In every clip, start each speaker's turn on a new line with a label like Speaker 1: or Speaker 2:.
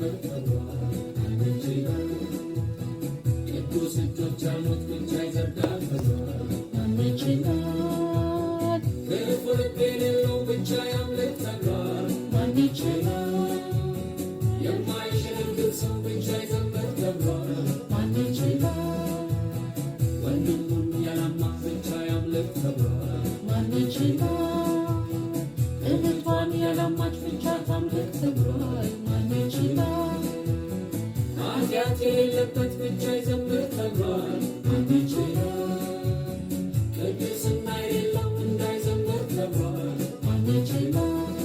Speaker 1: ዘምር ተብሏል። ማን ይችላል? ቅዱስ እጆች ያሉት ብቻ ይዘርጋል ተብሏል። ማን ይችላል? ክፉ ልብ የሌለው ብቻ ያምልክ ተብሏል። ማን ይችላል? የማይሸነግል ሰው ብቻ ይዘምር ተብሏል። ማን ይችላል? ወንድሙን ያላማ ብቻ ያምልክ ተብሏል። ማን ይችላል? እህቷን ያላማች ብቻ ታምልክ ተብሏል። ማን ይችላል? ኃጢአት የሌለበት ብቻ ይዘምር ተብሏል። ማን ይችላል? ቅድስና የሌለው እንዳይዘምር ተብሏል። ማን ይችላል?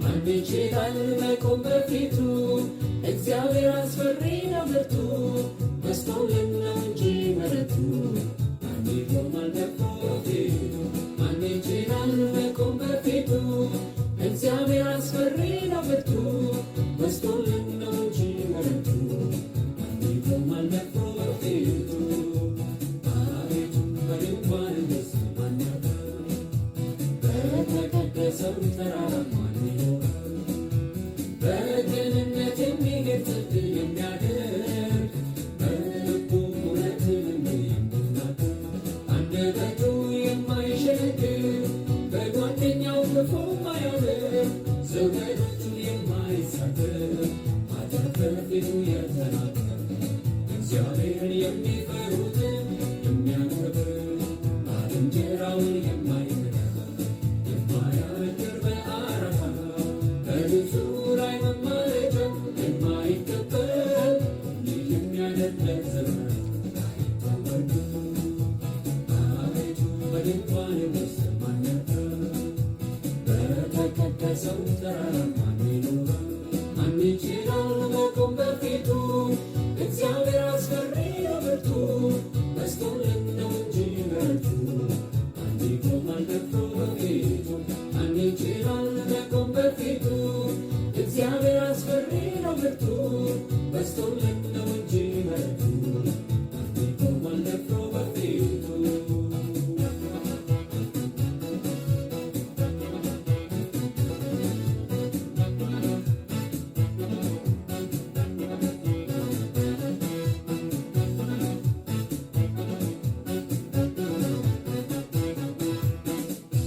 Speaker 1: ማን ይችላል መቆም በፊቱ? እግዚአብሔር አስፈሪ ነው ብርቱ፣ በዝቶልን ነው እንጂ ምሕረቱ። ማን ይቆማል በፊቱ? ማን ይችላል መቆም በፊቱ? እግዚአብሔር አስፈሪ ነው ብርቱ፣ በዝቶልን ነው እንጂ ምሕረቱ። ማን ይቆማል በፊቱ? አቤቱ በድንኳን ውስጥ ማን ያድራል? በተቀደሰው ተራራ ማን ይኖራል? በቅንነት የሚሄድ ጽድቅ የሚያደርግ በልቡ እውነትን የሚናገር አንደበቱ የማይሸነግል በጓደኛው ክፉ የማያደርግ ዘመዶቹ የማይሳደብ ኃጢአት በፊቱ የተናገረ እግዚአብሔርን የሚፈሩትን የሚያከብር ባልንጀራውን የማይክዳ የማያበድር በአረፋ በንጹሕ ላይ መማለጃ የማይቀበል ይህ የሚያደርግ ዘመን አይታወቅም። አቤቱ በድንኳን ውስጥ ማን ያድራል? በተቀደሰው ተራራ ማን ይኖራል? ማን ይችላል መቆም በፊቱ? እግዚአብሔር አስፈሪ ነው ብርቱ፣ በዝቶልን ነው እንጂ ምሕረቱ። ማን ይቆማል ደፍሮ በፊቱ? ማን ይችላል መቆም በፊቱ? እግዚአብሔር አስፈሪ ነው ብርቱ፣ በዝቶልን ነው እንጂ ምሕረቱ። ማን ይቆማል ደፍሮ በፊቱ?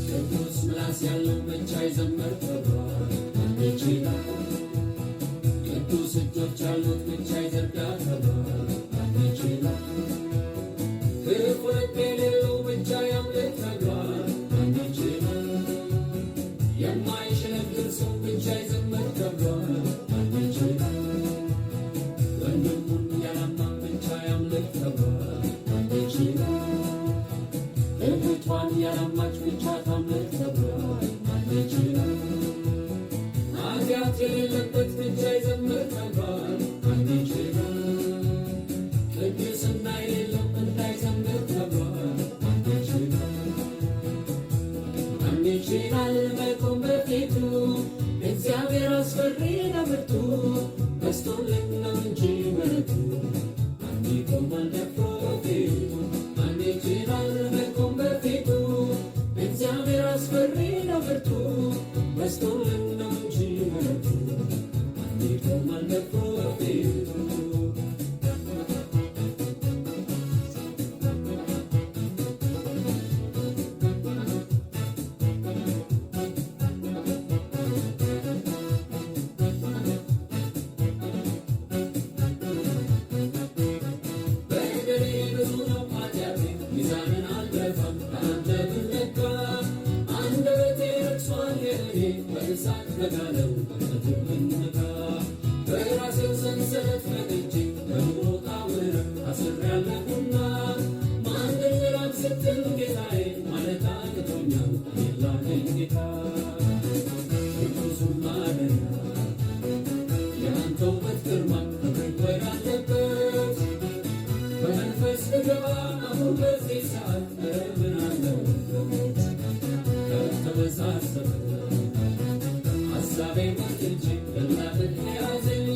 Speaker 1: ቅዱስ ምላስ ያለው ብቻ ይዘምር ተብሏል። ማን ይችላል? ቅዱስ እጆች ያሉት ብቻ ይዘርጋ ተብሏል። ማን ይችላል? ክፉ ልብ የሌለው ብቻ ያምልክ ተብሏል። ማን ይችላል? የማይሸነግል ሰው ብቻ ይዘምር ተብሏል። ማን ይችላል? ወንድሙን ያላማ ብቻ ያምልክ ተብሏል። ማን ይችላል? እህቷን ያላማች ብቻ ታምልክ ተብሏል። ማን ይችላል? ኃጢአት የሌለበት ብቻ ይዘምር ተብሏል። ማን ይችላል? ቅድስና የሌለው እንዳይዘምር ተብሏል። ማን ይችላል? ማን ይችላል መቆም በፊቱ? እግዚአብሔር አስፈሪ ነው ብርቱ፣ በዝቶልን ነው እንጂ ምሕረቱ። ማን ይቆማል ደፍሮ በፊቱ? ማን ይችላል መቆም በፊቱ? እግዚአብሔር አስፈሪ ነው ብርቱ፣ በዝቶልን ነው እንጂ ምሕረቱ። ማን ይቆማል ደፍሮ በፊቱ? በደሌ ብዙ ነው ኃጢአቴ ሚዛንን አልደፋም ለአንተ ብለካ አንደበቴ ረክሷል የእኔ በእሳት በጋለው በትምነካ በራሴው ሰንሰለት ፈትቼ በኑሮ ጣውረ አስሬያለሁና ማን ልራብ ስትል ጌታዬ ማለት አቅቶኛል የላከኝ ጌታ ቅዱሱ ማደሪያ የአንተው ውበት ግርማ ክብር አለበት በመንፈስ ብገባ አሁን በዚህ ሰዓት ምን አለበት ከተመሳሰበ ሐሳቤ ሞት እንጂ በላብህ ያዘኝ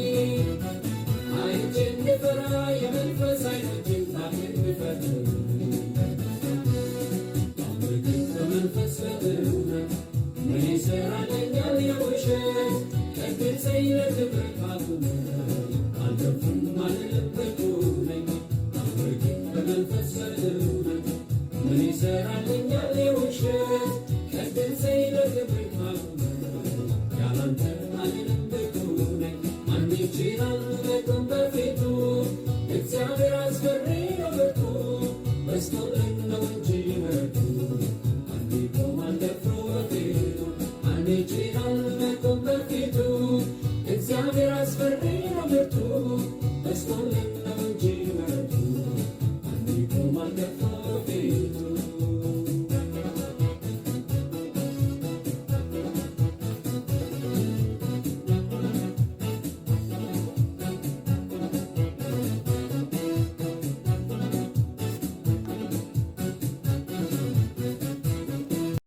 Speaker 1: አይቼ ይችላል መቆም በፊቱ እግዚአብሔር አስፈሪ ነው ብርቱ በዝቶልን ነው እንጂ ምሕረቱ ማን ይቆማል ደፍሮ በፊቱ ማን ይችላል መቆም በፊቱ እግዚአብሔር አስፈሪ ነው ብርቱ በዝቶልን